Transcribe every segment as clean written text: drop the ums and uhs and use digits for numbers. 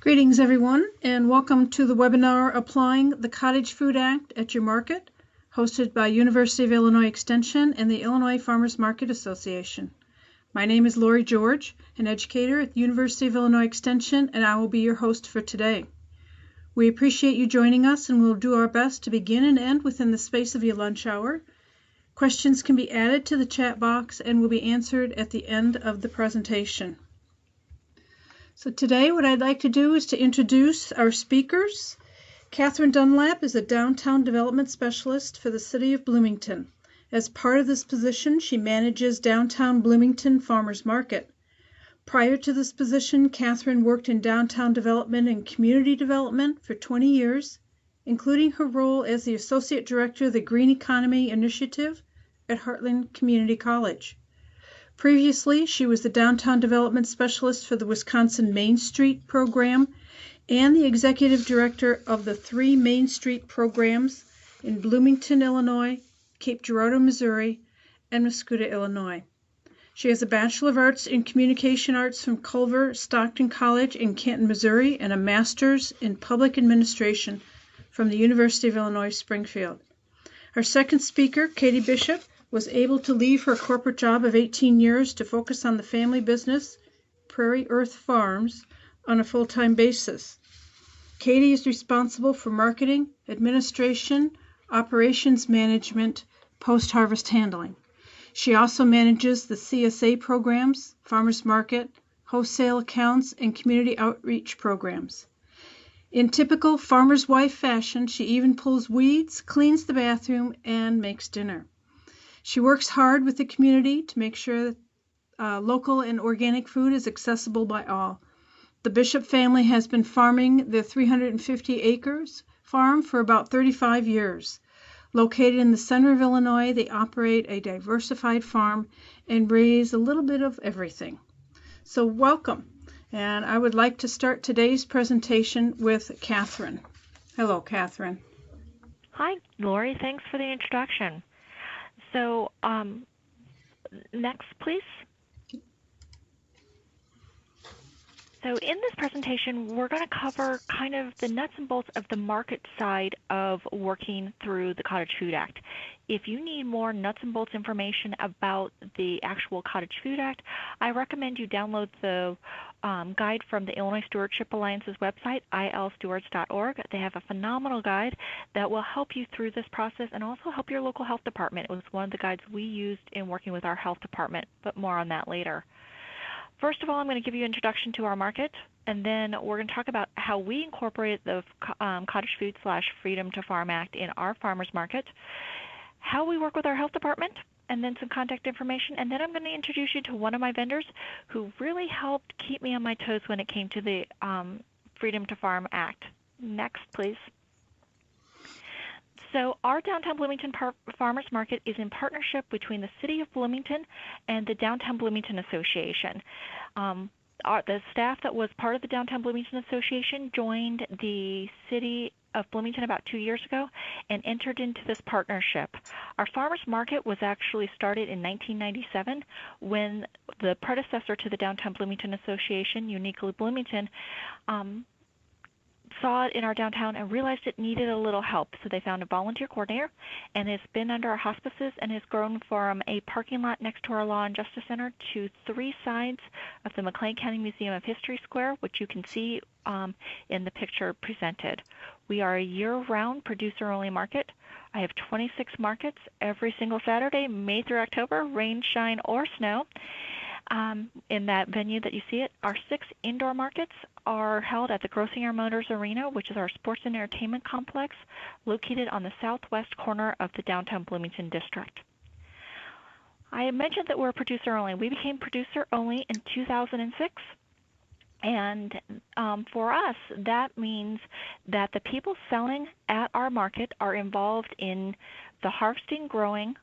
Greetings, everyone, and welcome to the webinar Applying the Cottage Food Act at Your Market, hosted by University of Illinois Extension and the Illinois Farmers Market Association. My name is Lori George, an educator at the University of Illinois Extension, and I will be your host for today. We appreciate you joining us, and we'll do our best to begin and end within the space of your lunch hour. Questions can be added to the chat box and will be answered at the end of the presentation. So today what I'd like to do is to introduce our speakers. Catherine Dunlap is a downtown development specialist for the city of Bloomington. As part of this position, she manages Downtown Bloomington Farmers Market. Prior to this position, Catherine worked in downtown development and community development for 20 years, including her role as the Associate Director of the Green Economy Initiative at Heartland Community College. Previously, she was the Downtown Development Specialist for the Wisconsin Main Street Program and the Executive Director of the 3 Main Street programs in Bloomington, Illinois, Cape Girardeau, Missouri, and Muscoda, Illinois. She has a Bachelor of Arts in Communication Arts from Culver Stockton College in Canton, Missouri, and a Master's in Public Administration from the University of Illinois, Springfield. Our second speaker, Katie Bishop, was able to leave her corporate job of 18 years to focus on the family business, PrairiErth Farms, on a full-time basis. Katie is responsible for marketing, administration, operations management, post-harvest handling. She also manages the CSA programs, farmers market, wholesale accounts, and community outreach programs. In typical farmer's wife fashion, she even pulls weeds, cleans the bathroom, and makes dinner. She works hard with the community to make sure that local and organic food is accessible by all. The Bishop family has been farming the 350 acres farm for about 35 years. Located in the center of Illinois, they operate a diversified farm and raise a little bit of everything. So welcome, and I would like to start today's presentation with Catherine. Hello, Catherine. Hi, Lori. Thanks for the introduction. So next, please. So in this presentation, we're going to cover kind of the nuts and bolts of the market side of working through the Cottage Food Act. If you need more nuts and bolts information about the actual Cottage Food Act, I recommend you download the guide from the Illinois Stewardship Alliance's website, ilstewards.org. They have a phenomenal guide that will help you through this process and also help your local health department. It was one of the guides we used in working with our health department, but more on that later. First of all, I'm going to give you an introduction to our market, and then we're going to talk about how we incorporate the Cottage Food / Freedom to Farm Act in our farmers market, how we work with our health department, and then some contact information. And then I'm going to introduce you to one of my vendors who really helped keep me on my toes when it came to the Freedom to Farm Act. Next, please. So our Downtown Bloomington Farmers Market is in partnership between the City of Bloomington and the Downtown Bloomington Association. The staff that was part of the Downtown Bloomington Association joined the City of Bloomington about 2 years ago and entered into this partnership. Our farmers market was actually started in 1997 when the predecessor to the Downtown Bloomington Association, Uniquely Bloomington, saw it in our downtown and realized it needed a little help. So they found a volunteer coordinator, and it's been under our auspices and has grown from a parking lot next to our Law and Justice Center to 3 sides of the McLean County Museum of History Square, which you can see in the picture presented. We are a year-round producer-only market. I have 26 markets every single Saturday, May through October, rain, shine, or snow. In that venue that you see it, our 6 indoor markets are held at the Grossinger Motors Arena, which is our sports and entertainment complex located on the southwest corner of the downtown Bloomington district. I mentioned that we're producer only. We became producer only in 2006. And for us, that means that the people selling at our market are involved in the harvesting, growing,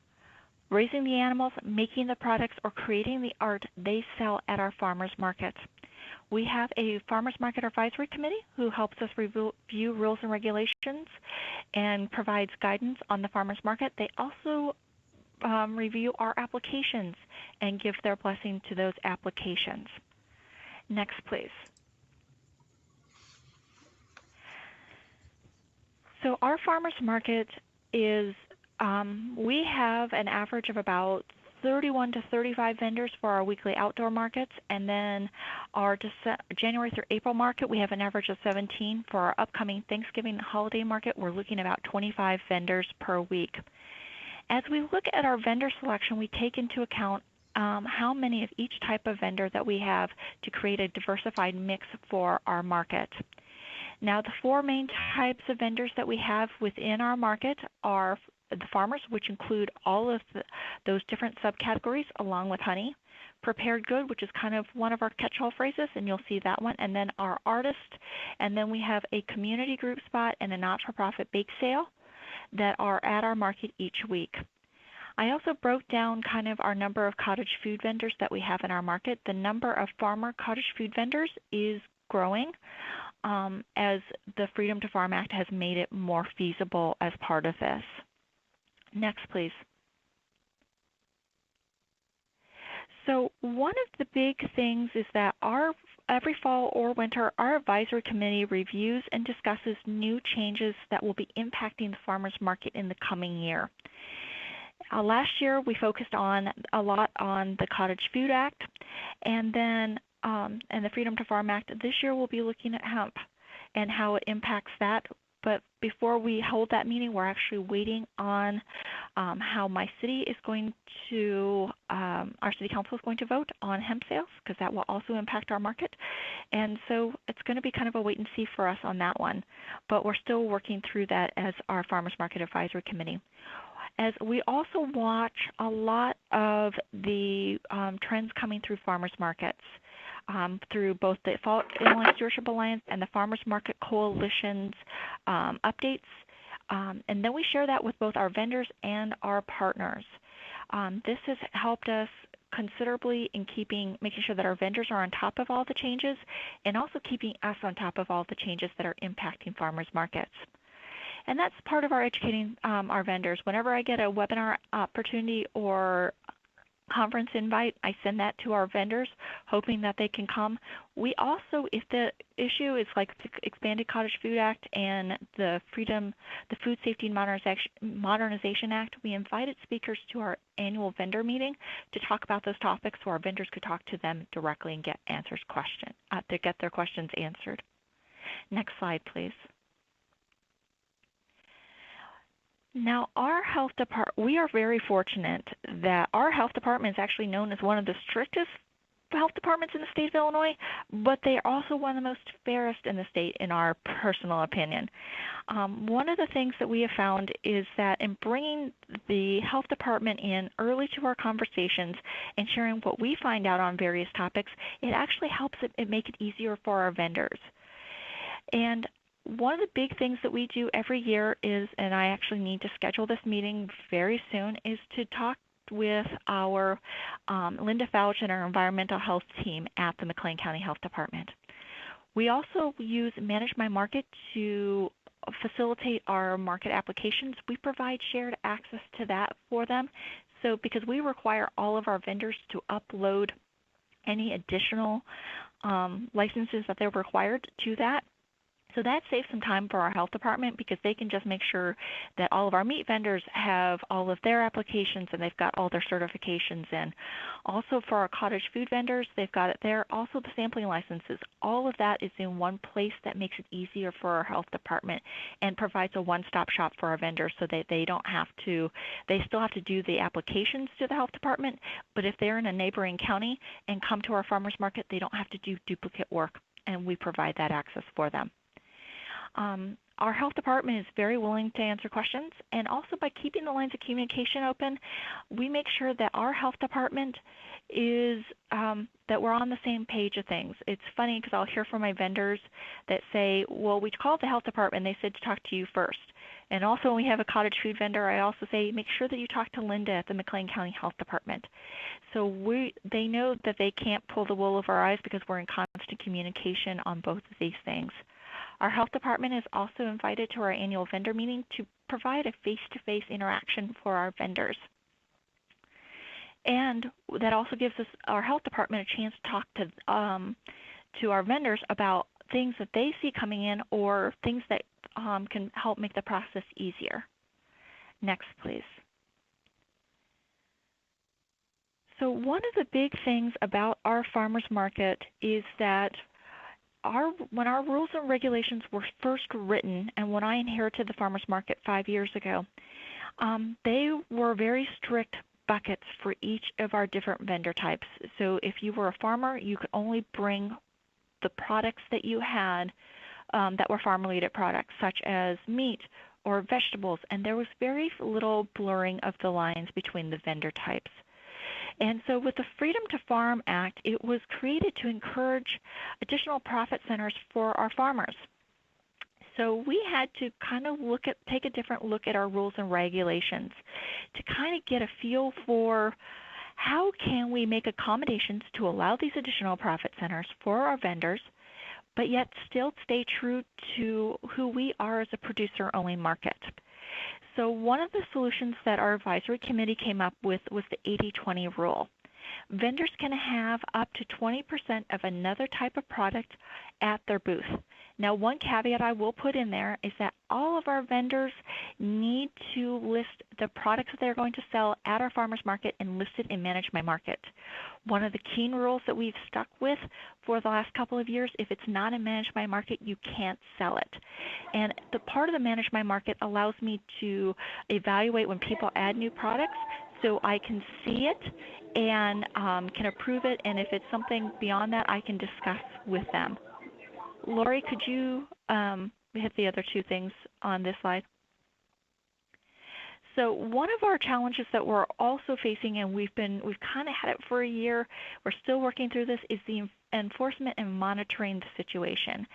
raising the animals, making the products, or creating the art they sell at our farmers markets. We have a farmers market advisory committee who helps us review rules and regulations and provides guidance on the farmers market. They also review our applications and give their blessing to those applications. Next, please. So our farmers market is, we have an average of about 31 to 35 vendors for our weekly outdoor markets, and then our January through April market, we have an average of 17. For our upcoming Thanksgiving holiday market, we're looking at about 25 vendors per week. As we look at our vendor selection, we take into account how many of each type of vendor that we have to create a diversified mix for our market. Now, the four main types of vendors that we have within our market are the farmers, which include all of those different subcategories along with honey. Prepared good, which is kind of one of our catch-all phrases, and you'll see that one. And then our artist, and then we have a community group spot and a not-for-profit bake sale that are at our market each week. I also broke down kind of our number of cottage food vendors that we have in our market. The number of farmer cottage food vendors is growing as the Freedom to Farm Act has made it more feasible as part of this. Next, please. So one of the big things is that every fall or winter, our advisory committee reviews and discusses new changes that will be impacting the farmers market in the coming year. Last year, we focused a lot on the Cottage Food Act, and then and the Freedom to Farm Act. This year, we'll be looking at hemp and how it impacts that. But before we hold that meeting, we're actually waiting on how my city is going to, our city council is going to vote on hemp sales, because that will also impact our market. And so it's going to be kind of a wait and see for us on that one. But we're still working through that as our Farmers Market Advisory Committee. As we also watch a lot of the trends coming through farmers markets, through both the Illinois Stewardship Alliance and the Farmers Market Coalition's updates. And then we share that with both our vendors and our partners. This has helped us considerably in making sure that our vendors are on top of all the changes, and also keeping us on top of all the changes that are impacting farmers markets. And that's part of our educating our vendors. Whenever I get a webinar opportunity or conference invite, I send that to our vendors, hoping that they can come. We also, if the issue is like the Expanded Cottage Food Act and the Food Safety and Modernization Act, we invited speakers to our annual vendor meeting to talk about those topics, so our vendors could talk to them directly and get their questions answered. Next slide, please. Now, our health department, we are very fortunate that our health department is actually known as one of the strictest health departments in the state of Illinois, but they are also one of the most fairest in the state, in our personal opinion. One of the things that we have found is that in bringing the health department in early to our conversations and sharing what we find out on various topics, it actually helps it make it easier for our vendors. And one of the big things that we do every year is, and I actually need to schedule this meeting very soon, is to talk with our Linda Fouch and our environmental health team at the McLean County Health Department. We also use Manage My Market to facilitate our market applications. We provide shared access to that for them. So because we require all of our vendors to upload any additional licenses that they're required to that. So that saves some time for our health department, because they can just make sure that all of our meat vendors have all of their applications and they've got all their certifications in. Also for our cottage food vendors, they've got it there. Also the sampling licenses. All of that is in one place. That makes it easier for our health department and provides a one-stop shop for our vendors, so that they still have to do the applications to the health department, but if they're in a neighboring county and come to our farmers market, they don't have to do duplicate work, and we provide that access for them. Our health department is very willing to answer questions, and also by keeping the lines of communication open, we make sure that our health department is that we're on the same page of things. It's funny because I'll hear from my vendors that say, well, we called the health department and they said to talk to you first. And also when we have a cottage food vendor, I also say make sure that you talk to Linda at the McLean County Health Department. So they know that they can't pull the wool over our eyes, because we're in constant communication on both of these things. Our health department is also invited to our annual vendor meeting to provide a face-to-face interaction for our vendors. And that also gives our health department a chance to talk to our vendors about things that they see coming in, or things that can help make the process easier. Next, please. So one of the big things about our farmers market is that when our rules and regulations were first written, and when I inherited the farmers market 5 years ago, they were very strict buckets for each of our different vendor types. So if you were a farmer, you could only bring the products that you had that were farm-related products, such as meat or vegetables, and there was very little blurring of the lines between the vendor types. And so with the Freedom to Farm Act, it was created to encourage additional profit centers for our farmers. So we had to kind of take a different look at our rules and regulations to kind of get a feel for how can we make accommodations to allow these additional profit centers for our vendors, but yet still stay true to who we are as a producer-only market. So one of the solutions that our advisory committee came up with was the 80-20 rule. Vendors can have up to 20% of another type of product at their booth. Now, one caveat I will put in there is that all of our vendors need to list the products that they're going to sell at our farmers market and list it in Manage My Market. One of the keen rules that we've stuck with for the last couple of years, if it's not in Manage My Market, you can't sell it. And the part of the Manage My Market allows me to evaluate when people add new products, so I can see it and can approve it, and if it's something beyond that, I can discuss with them. Lori, could you hit the other two things on this slide? So one of our challenges that we're also facing, and we've kind of had it for a year, we're still working through this, is the enforcement and monitoring the situation.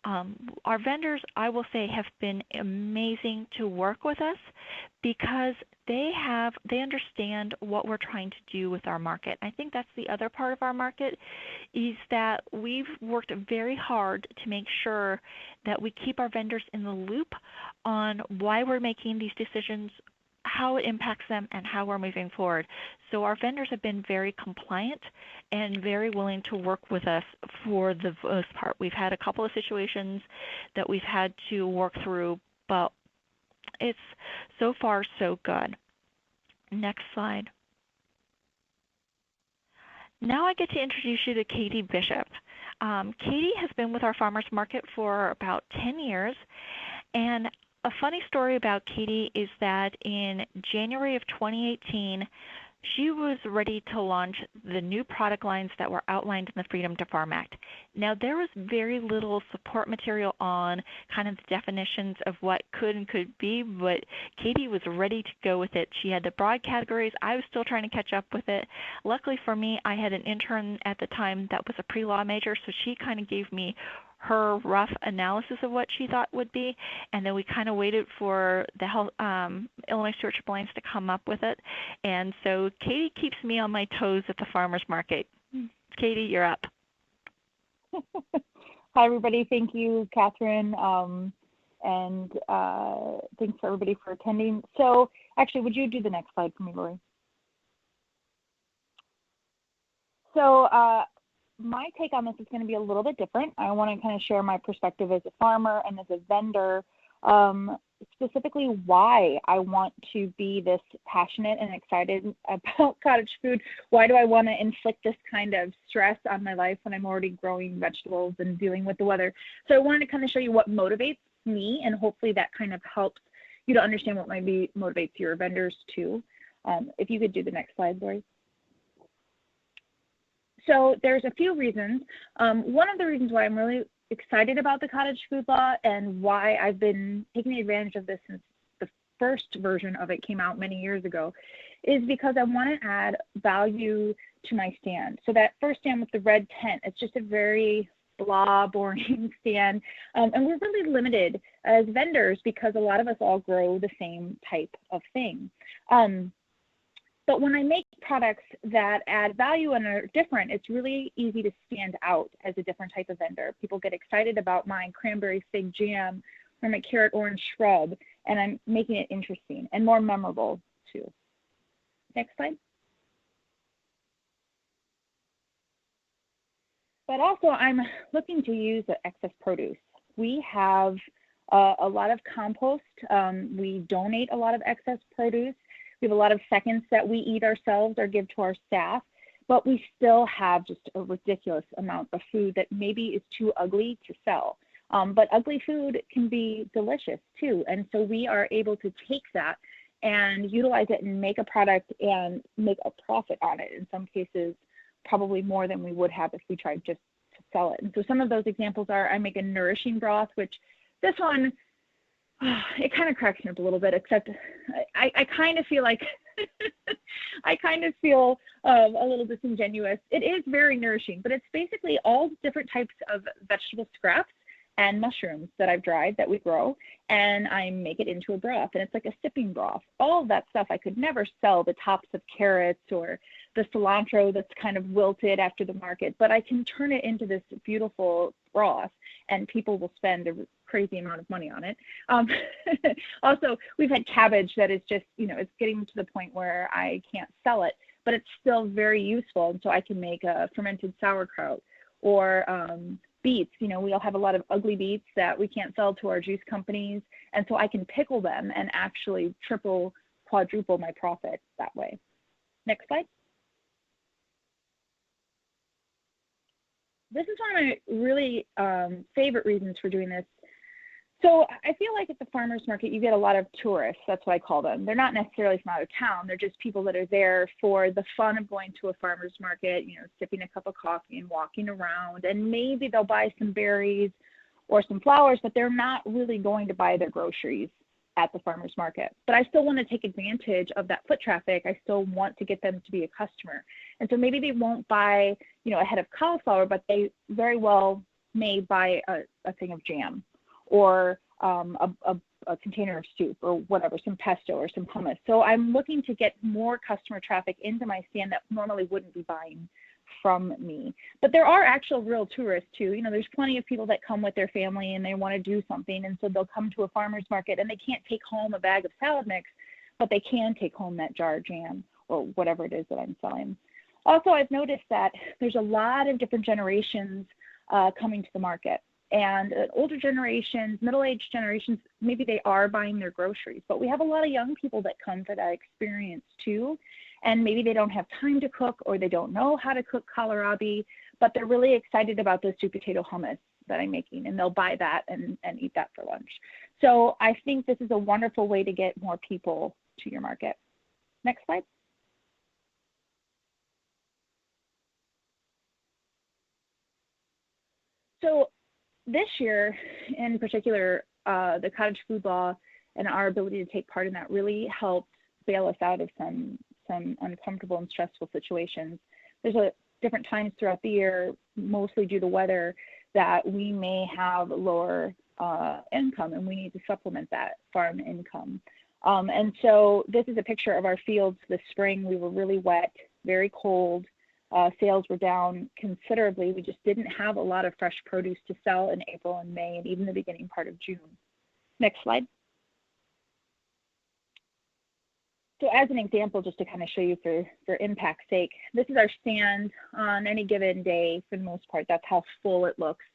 Our vendors, I will say, have been amazing to work with us because they understand what we're trying to do with our market. I think that's the other part of our market, is that we've worked very hard to make sure that we keep our vendors in the loop on why we're making these decisions, how it impacts them, and how we're moving forward. So our vendors have been very compliant and very willing to work with us for the most part. We've had a couple of situations that we've had to work through, but it's so far so good. Next slide. Now I get to introduce you to Katie Bishop. Katie has been with our farmers market for about 10 years, and a funny story about Katie is that in January of 2018, she was ready to launch the new product lines that were outlined in the Freedom to Farm Act. Now, there was very little support material on kind of the definitions of what could and could be, but Katie was ready to go with it. She had the broad categories. I was still trying to catch up with it. Luckily for me, I had an intern at the time that was a pre-law major, so she kind of gave me her rough analysis of what she thought would be, and then we kind of waited for the Illinois Stewardship Alliance to come up with it. And so Katie keeps me on my toes at the farmers market. Katie, you're up. Hi, everybody. Thank you, Catherine, and thanks for everybody for attending. So actually, would you do the next slide for me, Lori? So my take on this is going to be a little bit different. I want to kind of share my perspective as a farmer and as a vendor, specifically why I want to be this passionate and excited about cottage food. Why do I want to inflict this kind of stress on my life when I'm already growing vegetables and dealing with the weather? So I wanted to kind of show you what motivates me, and hopefully that kind of helps you to understand what maybe motivates your vendors too. If you could do the next slide, Lori. So there's a few reasons. One of the reasons why I'm really excited about the cottage food law and why I've been taking advantage of this since the first version of it came out many years ago is because I want to add value to my stand. So that first stand with the red tent, it's just a very blah, boring stand. And we're really limited as vendors because a lot of us all grow the same type of thing. But when I make products that add value and are different, it's really easy to stand out as a different type of vendor. People get excited about my cranberry fig jam or my carrot orange shrub, and I'm making it interesting and more memorable too. Next slide. But also I'm looking to use the excess produce. We have a lot of compost. We donate a lot of excess produce. We have a lot of seconds that we eat ourselves or give to our staff, but we still have just a ridiculous amount of food that maybe is too ugly to sell. But ugly food can be delicious too. And so we are able to take that and utilize it and make a product and make a profit on it. In some cases, probably more than we would have if we tried just to sell it. And so some of those examples are, I make a nourishing broth, which this one, it kind of cracks me up a little bit, except I kind of feel like, I kind of feel a little disingenuous. It is very nourishing, but it's basically all different types of vegetable scraps and mushrooms that I've dried that we grow, and I make it into a broth, and it's like a sipping broth. All of that stuff, I could never sell the tops of carrots or the cilantro that's kind of wilted after the market, but I can turn it into this beautiful broth, and people will spend a crazy amount of money on it. Also, we've had cabbage that is just, it's getting to the point where I can't sell it, but it's still very useful, and so I can make a fermented sauerkraut, or beets. We all have a lot of ugly beets that we can't sell to our juice companies, and so I can pickle them and actually triple, quadruple my profit that way. Next slide. This is one of my really favorite reasons for doing this. So I feel like at the farmers market, you get a lot of tourists. That's what I call them. They're not necessarily from out of town. They're just people that are there for the fun of going to a farmer's market, sipping a cup of coffee and walking around. And maybe they'll buy some berries or some flowers, but they're not really going to buy their groceries at the farmer's market. But I still want to take advantage of that foot traffic. I still want to get them to be a customer. And so maybe they won't buy, a head of cauliflower, but they very well may buy a thing of jam, or a container of soup, or whatever, some pesto or some hummus. So I'm looking to get more customer traffic into my stand that normally wouldn't be buying from me. But there are actual real tourists too. There's plenty of people that come with their family and they want to do something, and so they'll come to a farmer's market and they can't take home a bag of salad mix, but they can take home that jar of jam or whatever it is that I'm selling. Also, I've noticed that there's a lot of different generations coming to the market. And older generations, middle-aged generations, maybe they are buying their groceries, but we have a lot of young people that come for that experience too. And maybe they don't have time to cook, or they don't know how to cook kohlrabi, but they're really excited about the sweet potato hummus that I'm making, and they'll buy that and eat that for lunch. So I think this is a wonderful way to get more people to your market. Next slide. So this year, in particular, the cottage food law and our ability to take part in that really helped bail us out of some uncomfortable and stressful situations. There's different times throughout the year, mostly due to weather, that we may have lower income, and we need to supplement that farm income. And so this is a picture of our fields this spring. We were really wet, very cold. Sales were down considerably. We just didn't have a lot of fresh produce to sell in April and May, and even the beginning part of June. Next slide. So as an example, just to kind of show you for impact's sake, this is our stand on any given day for the most part. That's how full it looks.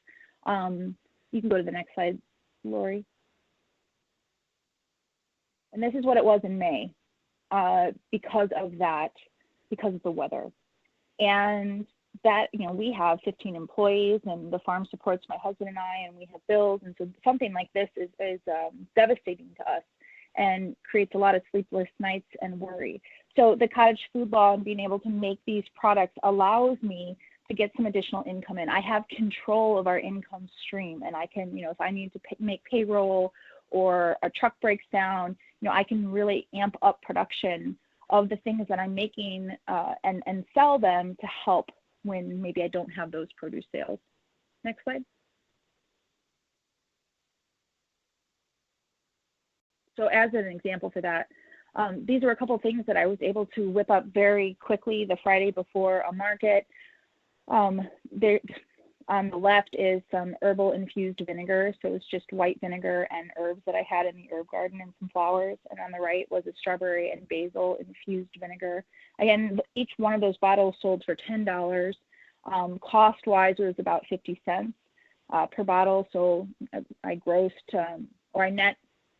You can go to the next slide, Lori. And this is what it was in May because of the weather. And that, we have 15 employees, and the farm supports my husband and I, and we have bills. And so something like this is devastating to us and creates a lot of sleepless nights and worry. So the cottage food law and being able to make these products allows me to get some additional income in. I have control of our income stream, and I can, if I need to make payroll or a truck breaks down, I can really amp up production of the things that I'm making and sell them to help when maybe I don't have those produce sales. Next slide. So as an example for that, these are a couple of things that I was able to whip up very quickly the Friday before a market. On the left is some herbal infused vinegar. So it's just white vinegar and herbs that I had in the herb garden and some flowers. And on the right was a strawberry and basil infused vinegar. Again, each one of those bottles sold for $10. Cost-wise, it was about 50 cents per bottle. So I grossed or I net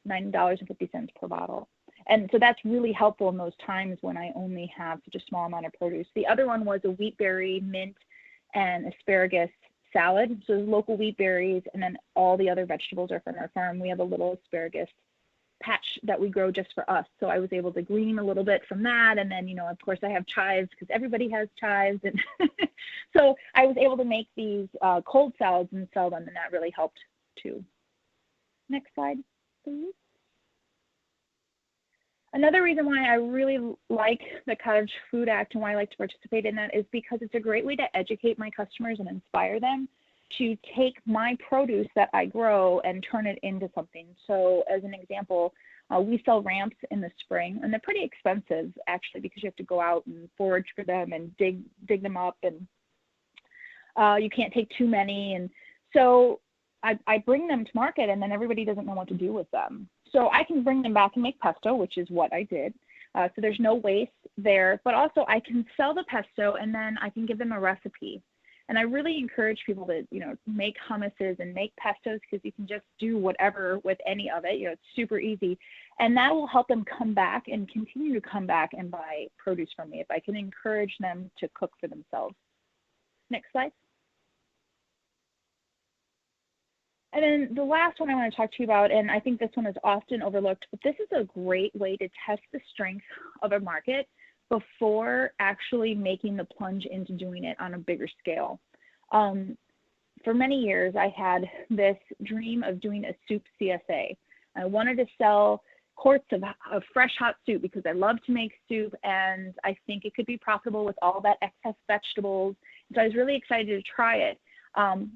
$9.50 per bottle. And so that's really helpful in those times when I only have such a small amount of produce. The other one was a wheat berry, mint, and asparagus salad. So there's local wheat berries, and then all the other vegetables are from our farm. We have a little asparagus patch that we grow just for us. So I was able to glean a little bit from that. And then, of course, I have chives because everybody has chives. And so I was able to make these cold salads and sell them, and that really helped too. Next slide, please. Another reason why I really like the Cottage Food Act and why I like to participate in that is because it's a great way to educate my customers and inspire them to take my produce that I grow and turn it into something. So as an example, we sell ramps in the spring, and they're pretty expensive actually because you have to go out and forage for them and dig them up, and you can't take too many. And so I bring them to market, and then everybody doesn't know what to do with them. So I can bring them back and make pesto, which is what I did. So there's no waste there, but also I can sell the pesto and then I can give them a recipe. And I really encourage people to, make hummuses and make pestos because you can just do whatever with any of it. It's super easy. And that will help them come back and continue to come back and buy produce from me if I can encourage them to cook for themselves. Next slide. And then the last one I want to talk to you about, and I think this one is often overlooked, but this is a great way to test the strength of a market before actually making the plunge into doing it on a bigger scale. For many years, I had this dream of doing a soup CSA. I wanted to sell quarts of fresh hot soup because I love to make soup, and I think it could be profitable with all that excess vegetables. So I was really excited to try it.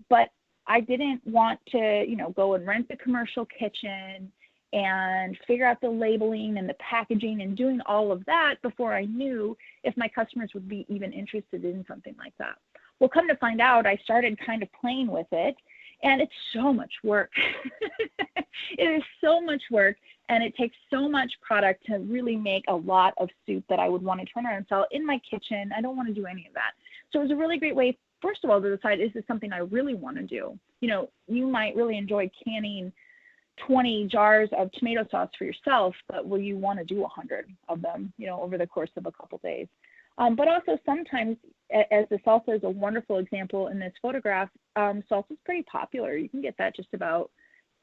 But I didn't want to, go and rent the commercial kitchen and figure out the labeling and the packaging and doing all of that before I knew if my customers would be even interested in something like that. Well, come to find out, I started kind of playing with it, and it's so much work. It is so much work, and it takes so much product to really make a lot of soup that I would want to turn around and sell in my kitchen. I don't want to do any of that. So it was a really great way, first of all, to decide, is this something I really want to do? You might really enjoy canning 20 jars of tomato sauce for yourself, but will you want to do 100 of them, over the course of a couple days? But also sometimes, as the salsa is a wonderful example in this photograph, salsa is pretty popular. You can get that just about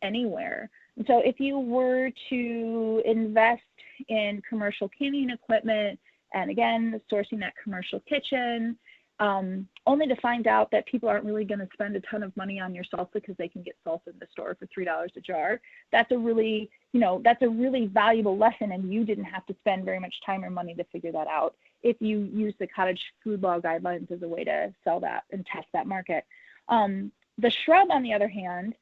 anywhere. And so if you were to invest in commercial canning equipment, and again, sourcing that commercial kitchen, only to find out that people aren't really going to spend a ton of money on your salsa because they can get salsa in the store for $3 a jar. That's a really, that's a really valuable lesson, and you didn't have to spend very much time or money to figure that out if you use the Cottage Food Law guidelines as a way to sell that and test that market. The shrub, on the other hand,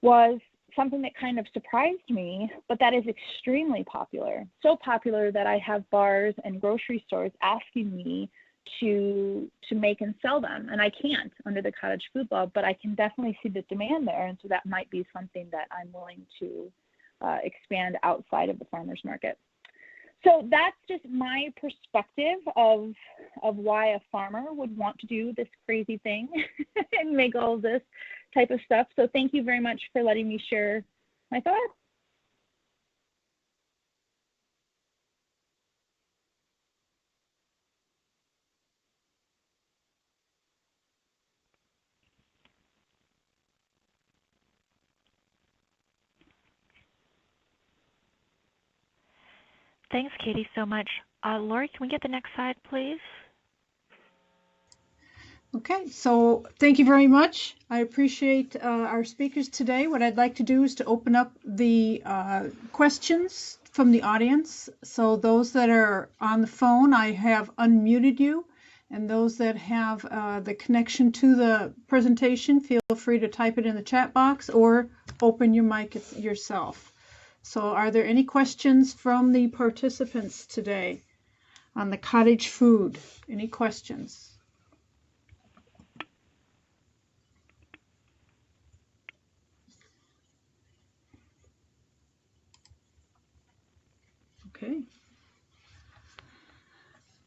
was something that kind of surprised me, but that is extremely popular. So popular that I have bars and grocery stores asking me to make and sell them, and I can't under the Cottage Food Law, but I can definitely see the demand there, and so that might be something that I'm willing to expand outside of the farmers market. So that's just my perspective of why a farmer would want to do this crazy thing and make all of this type of stuff. So thank you very much for letting me share my thoughts. Thanks, Katie, so much. Lori, can we get the next slide, please? Okay, so thank you very much. I appreciate our speakers today. What I'd like to do is to open up the questions from the audience. So those that are on the phone, I have unmuted you. And those that have the connection to the presentation, feel free to type it in the chat box or open your mic yourself. So are there any questions from the participants today on the cottage food? Any questions? Okay.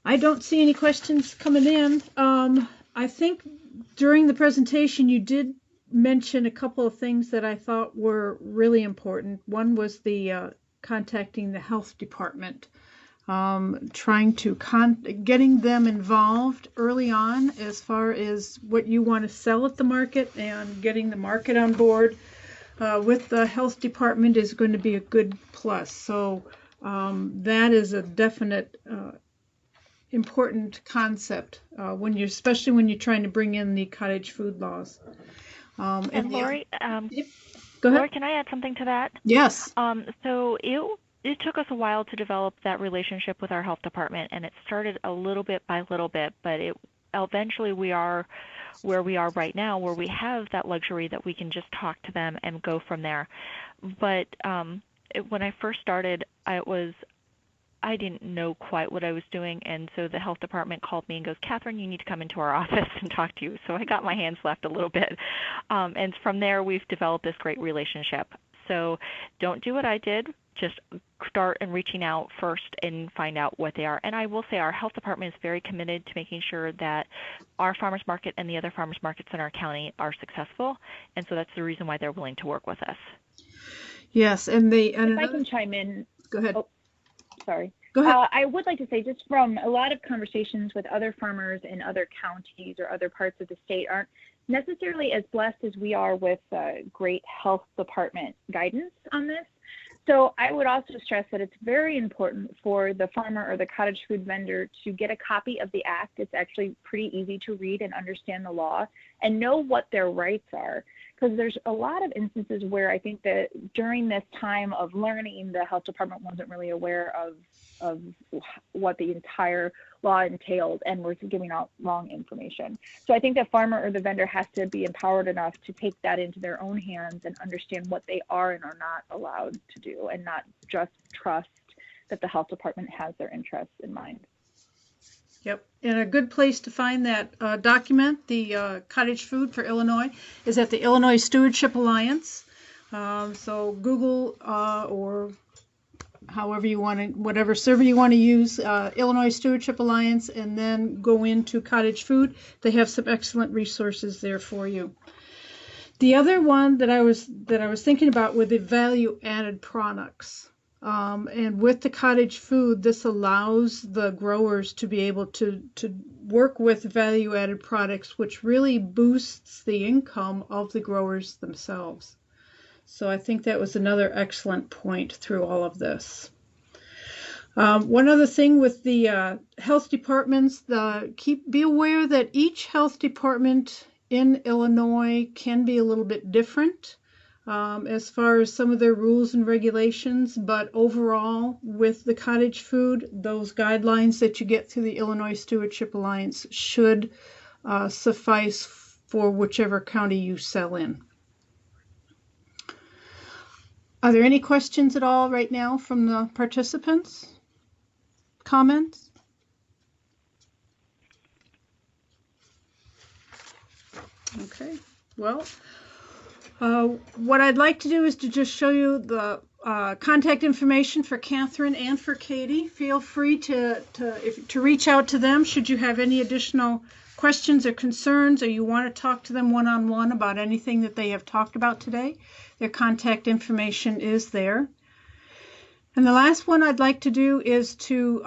I don't see any questions coming in. I think during the presentation you did mention a couple of things that I thought were really important. One was the contacting the health department, trying to getting them involved early on as far as what you want to sell at the market, and getting the market on board with the health department is going to be a good plus. So that is a definite important concept especially when you're trying to bring in the cottage food laws. And Lori, Go ahead. Lori, can I add something to that? Yes. So it took us a while to develop that relationship with our health department, and it started a little bit by little bit, but eventually we are where we are right now, where we have that luxury that we can just talk to them and go from there. But when I first started, I didn't know quite what I was doing, and so the health department called me and goes, "Catherine, you need to come into our office and talk to you." So I got my hands slapped a little bit. And from there, we've developed this great relationship. So don't do what I did. Just start and reaching out first and find out what they are. And I will say our health department is very committed to making sure that our farmers market and the other farmers markets in our county are successful. And so that's the reason why they're willing to work with us. Yes, and if I can chime in. Go ahead. Oh, sorry. Go ahead. I would like to say, just from a lot of conversations with other farmers in other counties or other parts of the state, aren't necessarily as blessed as we are with great health department guidance on this. So I would also stress that it's very important for the farmer or the cottage food vendor to get a copy of the act. It's actually pretty easy to read and understand the law and know what their rights are. Because there's a lot of instances where I think that during this time of learning, the health department wasn't really aware of what the entire law entailed and was giving out wrong information. So I think the farmer or the vendor has to be empowered enough to take that into their own hands and understand what they are and are not allowed to do, and not just trust that the health department has their interests in mind. Yep, and a good place to find that document, the Cottage Food for Illinois, is at the Illinois Stewardship Alliance. So Google or however you want to, whatever server you want to use, Illinois Stewardship Alliance, and then go into Cottage Food. They have some excellent resources there for you. The other one that I was thinking about were the value-added products. And with the cottage food, this allows the growers to be able to work with value-added products, which really boosts the income of the growers themselves. So I think that was another excellent point through all of this. One other thing with the health departments, be aware that each health department in Illinois can be a little bit different as far as some of their rules and regulations, but overall with the cottage food, those guidelines that you get through the Illinois Stewardship Alliance should suffice for whichever county you sell in. Are there any questions at all right now from the participants? Comments? Okay, well, what I'd like to do is to just show you the contact information for Catherine and for Katie. Feel free to reach out to them should you have any additional questions or concerns, or you want to talk to them one-on-one about anything that they have talked about today. Their contact information is there. And the last one I'd like to do is to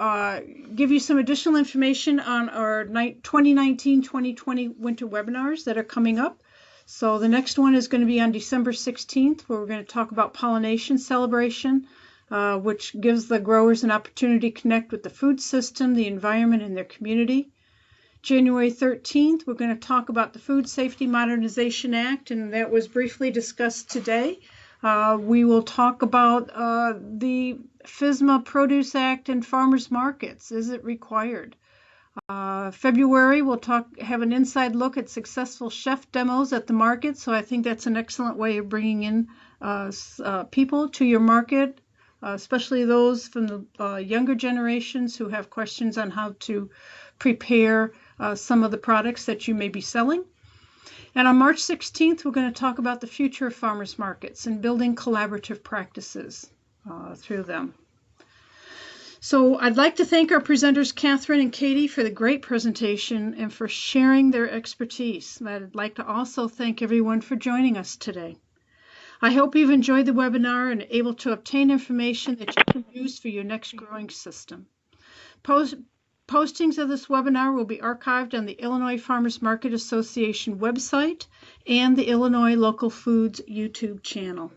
give you some additional information on our 2019-2020 winter webinars that are coming up. So the next one is going to be on December 16th, where we're going to talk about pollination celebration, which gives the growers an opportunity to connect with the food system, the environment, and their community. January 13th, we're going to talk about the Food Safety Modernization Act, and that was briefly discussed today. We will talk about the FSMA Produce Act and farmers markets. Is it required? February, we'll have an inside look at successful chef demos at the market. So I think that's an excellent way of bringing in people to your market, especially those from the younger generations who have questions on how to prepare some of the products that you may be selling. And on March 16th, we're going to talk about the future of farmers markets and building collaborative practices through them. So I'd like to thank our presenters, Catherine and Katie, for the great presentation and for sharing their expertise. I'd like to also thank everyone for joining us today. I hope you've enjoyed the webinar and are able to obtain information that you can use for your next growing system. Postings of this webinar will be archived on the Illinois Farmers Market Association website and the Illinois Local Foods YouTube channel.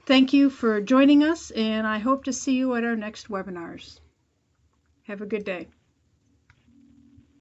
Thank you for joining us, and I hope to see you at our next webinars. Have a good day.